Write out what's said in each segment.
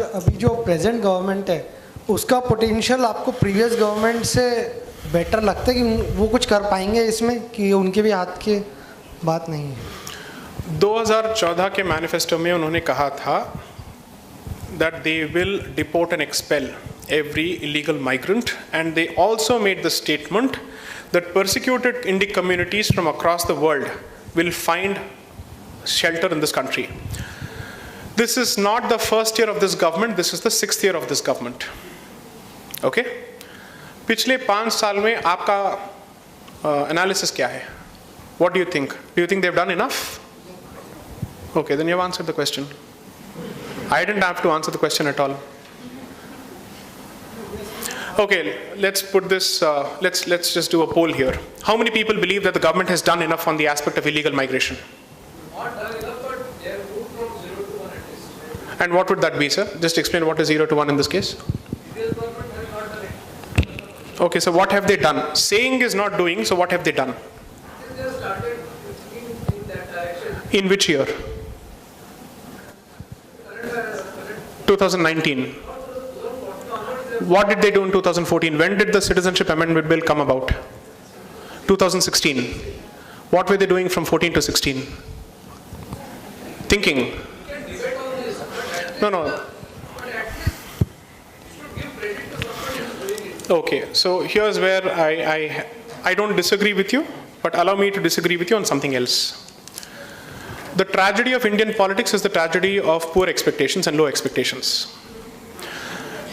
अभी जो present government है उसका पोटेंशियल आपको प्रीवियस गवर्नमेंट से बेटर लगता है कि वो कुछ कर पाएंगे इसमें, कि उनके भी हाथ की बात नहीं है? 2014 के मैनिफेस्टो में उन्होंने कहा था that they will deport and expel every illegal migrant, and they also made the statement that persecuted Indic communities from across the world will find shelter in this country. This is not the first year of this government, this is the 6th year of this government. Okay? पिछले 5 साल में आपका analysis क्या है? What do you think? Do you think they've done enough? Okay, then you have answered the question. I didn't have to answer the question at all. Okay, let's put this, let's just do a poll here. How many people believe that the government has done enough on the aspect of illegal migration? Not done enough, but they have moved from 0 to 1 at least. And what would that be, sir? Just explain what is 0 to 1 in this case. This government has not done it. Okay, so what have they done? Saying is not doing, so what have they done? They just started in that direction. In which year? 2019. What did they do in 2014? When did the Citizenship Amendment Bill come about? 2016. What were they doing from 14 to 16? Thinking. No. Okay, so here's where I don't disagree with you, but allow me to disagree with you on something else. The tragedy of Indian politics is the tragedy of poor expectations and low expectations.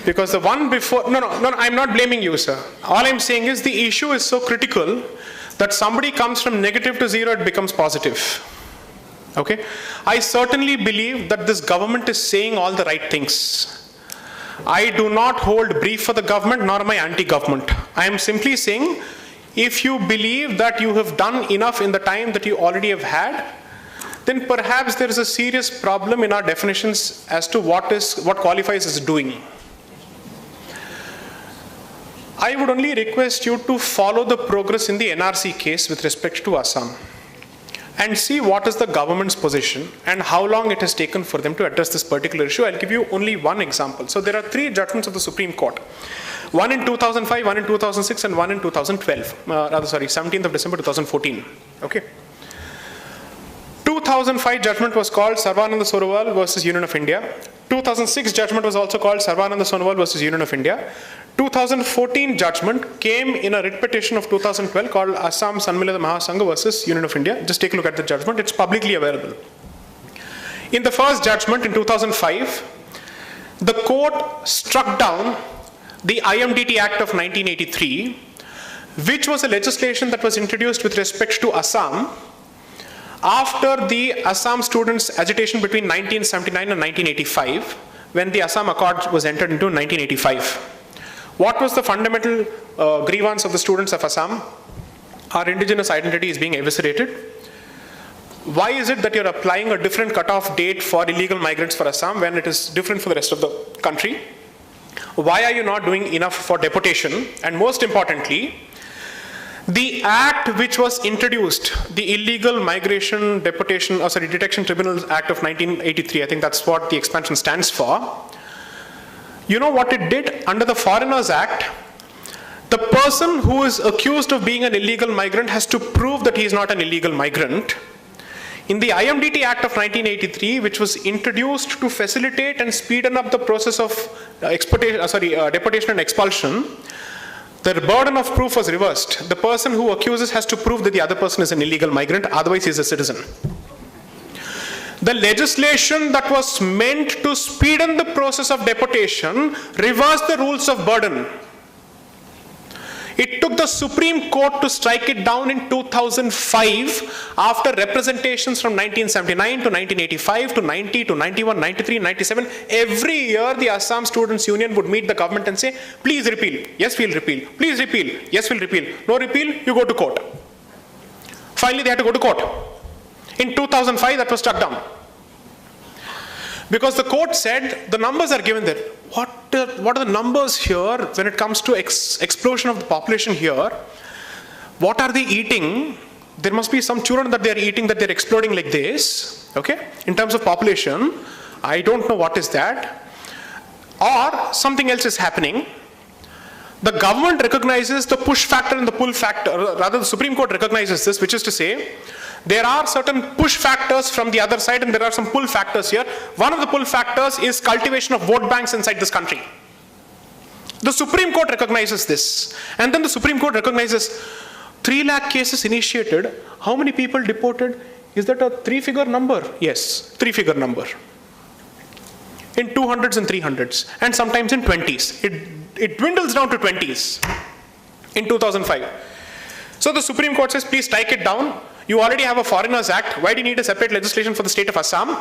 Because the one before, no, I'm not blaming you, sir. All I'm saying is the issue is so critical that somebody comes from negative to 0, it becomes positive. Okay? I certainly believe that this government is saying all the right things. I do not hold brief for the government, nor am I anti-government. I am simply saying, if you believe that you have done enough in the time that you already have had, then perhaps there is a serious problem in our definitions as to what qualifies as doing. I would only request you to follow the progress in the NRC case with respect to Assam and see what is the government's position and how long it has taken for them to address this particular issue. I'll give you only one example. So there are 3 judgments of the Supreme Court. One in 2005, one in 2006, and one in 2012. 17th of December 2014. Okay. 2005 judgment was called Sarvananda Sonowal versus Union of India. 2006 judgment was also called Sarvananda Sonowal versus Union of India. 2014 judgment came in a writ petition of 2012 called Assam Sanmilita Mahasangha versus Union of India. Just take a look at the judgment. It's publicly available. In the first judgment in 2005, the court struck down the IMDT Act of 1983, which was a legislation that was introduced with respect to Assam after the Assam students' agitation between 1979 and 1985, when the Assam Accord was entered into 1985. What was the fundamental grievance of the students of Assam? Our indigenous identity is being eviscerated. Why is it that you're applying a different cutoff date for illegal migrants for Assam when it is different for the rest of the country? Why are you not doing enough for deportation? And most importantly, the act which was introduced, the Illegal Migration Detection Tribunals Act of 1983, I think that's what the expansion stands for. You know what it did? Under the Foreigners Act, the person who is accused of being an illegal migrant has to prove that he is not an illegal migrant. In the IMDT Act of 1983, which was introduced to facilitate and speeden up the process of deportation and expulsion, the burden of proof was reversed. The person who accuses has to prove that the other person is an illegal migrant, otherwise he is a citizen. The legislation that was meant to speeden the process of deportation reversed the rules of burden. It took the Supreme Court to strike it down in 2005 after representations from 1979 to 1985 to 90 to 91, 93, 97. Every year the Assam Students Union would meet the government and say, please repeal. Yes, we'll repeal. Please repeal. Yes, we'll repeal. No repeal, you go to court. Finally, they had to go to court. In 2005, that was struck down. Because the court said, the numbers are given there. What are the numbers here when it comes to explosion of the population here? What are they eating? There must be some children that they're eating that they're exploding like this, okay? In terms of population, I don't know what is that. Or something else is happening. The government recognizes the push factor and the pull factor, rather the Supreme Court recognizes this, which is to say, there are certain push factors from the other side and there are some pull factors here. One of the pull factors is cultivation of vote banks inside this country. The Supreme Court recognizes this. And then the Supreme Court recognizes 3 lakh cases initiated. How many people deported? Is that a 3-figure number? Yes, 3-figure number. In 200s and 300s, and sometimes in 20s. It dwindles down to 20s in 2005. So the Supreme Court says, please strike it down. You already have a Foreigners Act. Why do you need a separate legislation for the state of Assam?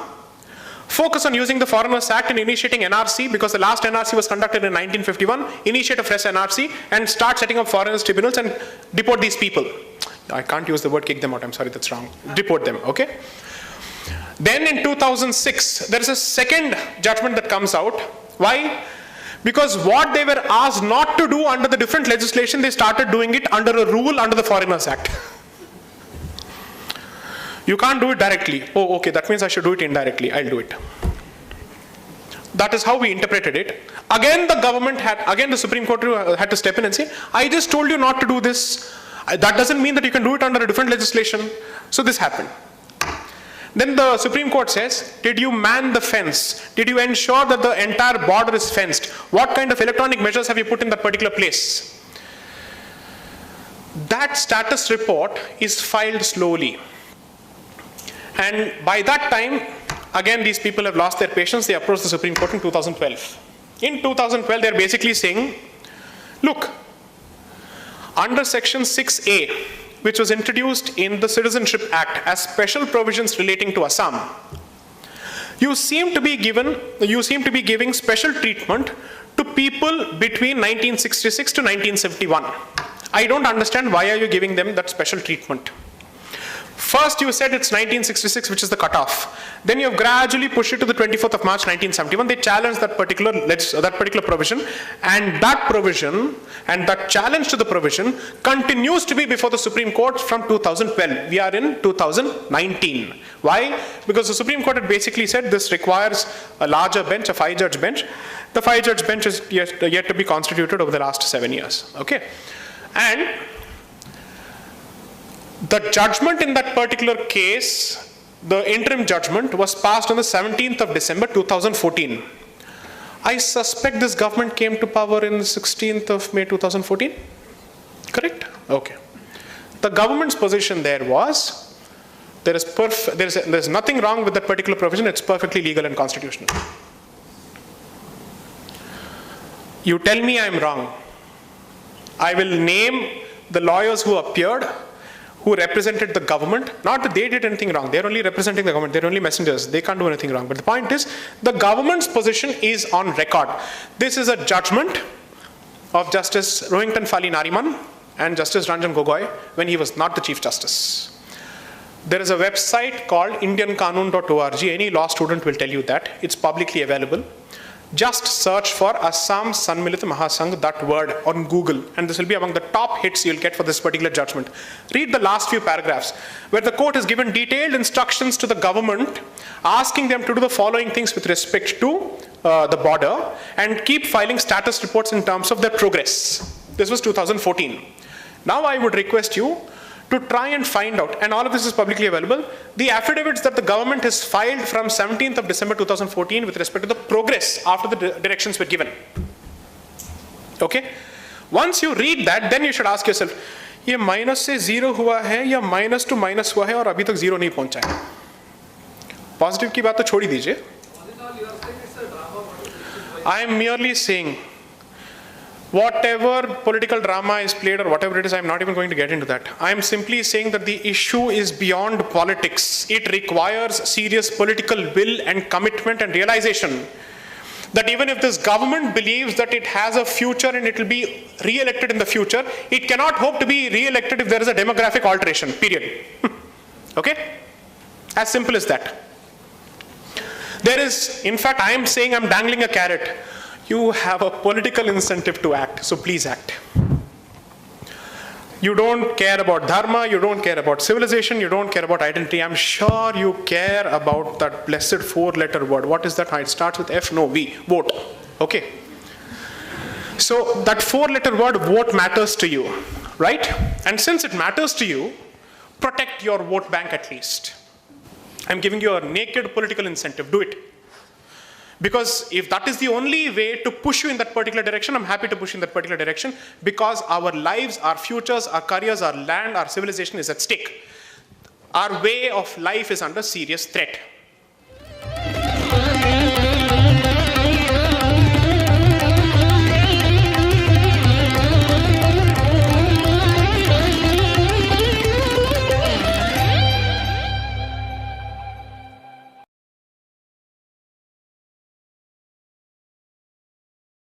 Focus on using the Foreigners Act and initiating NRC, because the last NRC was conducted in 1951. Initiate a fresh NRC and start setting up foreigners tribunals and deport these people. I can't use the word kick them out. I'm sorry, that's wrong. Deport them, okay? Then in 2006, there is a second judgment that comes out. Why? Because what they were asked not to do under the different legislation, they started doing it under a rule under the Foreigners Act. You can't do it directly. Oh, okay, that means I should do it indirectly. I'll do it. That is how we interpreted it. Again, the Supreme Court had to step in and say, I just told you not to do this. That doesn't mean that you can do it under a different legislation. So this happened. Then the Supreme Court says, did you man the fence? Did you ensure that the entire border is fenced? What kind of electronic measures have you put in that particular place? That status report is filed slowly. And by that time, again, these people have lost their patience. They approached the Supreme Court in 2012. In 2012, they're basically saying, look, under Section 6A, which was introduced in the Citizenship Act as special provisions relating to Assam, you seem to be giving special treatment to people between 1966 to 1971. I don't understand why are you giving them that special treatment. First you said it's 1966, which is the cutoff. Then you have gradually pushed it to the 24th of March 1971. They challenged that particular provision, and that challenge to the provision continues to be before the Supreme Court from 2012. We are in 2019. Why? Because the Supreme Court had basically said this requires a larger bench, a 5-judge bench. The 5-judge bench is yet to be constituted over the last 7 years. Okay, and the judgment in that particular case, the interim judgment, was passed on the 17th of December 2014. I suspect this government came to power in the 16th of May 2014. Correct? Okay. The government's position there was, there's nothing wrong with that particular provision, it's perfectly legal and constitutional. You tell me I'm wrong. I will name the lawyers who appeared, who represented the government. Not that they did anything wrong. They're only representing the government. They're only messengers. They can't do anything wrong. But the point is, the government's position is on record. This is a judgment of Justice Rohington Fali Nariman and Justice Ranjan Gogoi when he was not the Chief Justice. There is a website called indianqanun.org. Any law student will tell you that. It's publicly available. Just search for Assam Sanmilit Mahasangh, that word, on Google, and this will be among the top hits you'll get for this particular judgment. Read the last few paragraphs, where the court has given detailed instructions to the government, asking them to do the following things with respect to the border, and keep filing status reports in terms of their progress. This was 2014. Now I would request you to try and find out, and all of this is publicly available, the affidavits that the government has filed from 17th of December 2014 with respect to the progress after the directions were given. Okay? Once you read that, then you should ask yourself, ये minus से zero हुआ है या minus to minus हुआ है और अभी तक zero नहीं पहुंचा है? Positive की बात तो छोड़ ही दीजिए. I am merely saying, whatever political drama is played or whatever it is, I'm not even going to get into that. I'm simply saying that the issue is beyond politics. It requires serious political will and commitment and realization that even if this government believes that it has a future and it will be re-elected in the future, it cannot hope to be re-elected if there is a demographic alteration, period. Okay? As simple as that. There is, in fact, I am saying I'm dangling a carrot. You have a political incentive to act, so please act. You don't care about dharma, you don't care about civilization, you don't care about identity. I'm sure you care about that blessed 4-letter word. What is that? It starts with F, no, V, vote. Okay. So that 4-letter word, vote, matters to you, right? And since it matters to you, protect your vote bank at least. I'm giving you a naked political incentive, do it. Because if that is the only way to push you in that particular direction, I'm happy to push you in that particular direction, because our lives, our futures, our careers, our land, our civilization is at stake. Our way of life is under serious threat.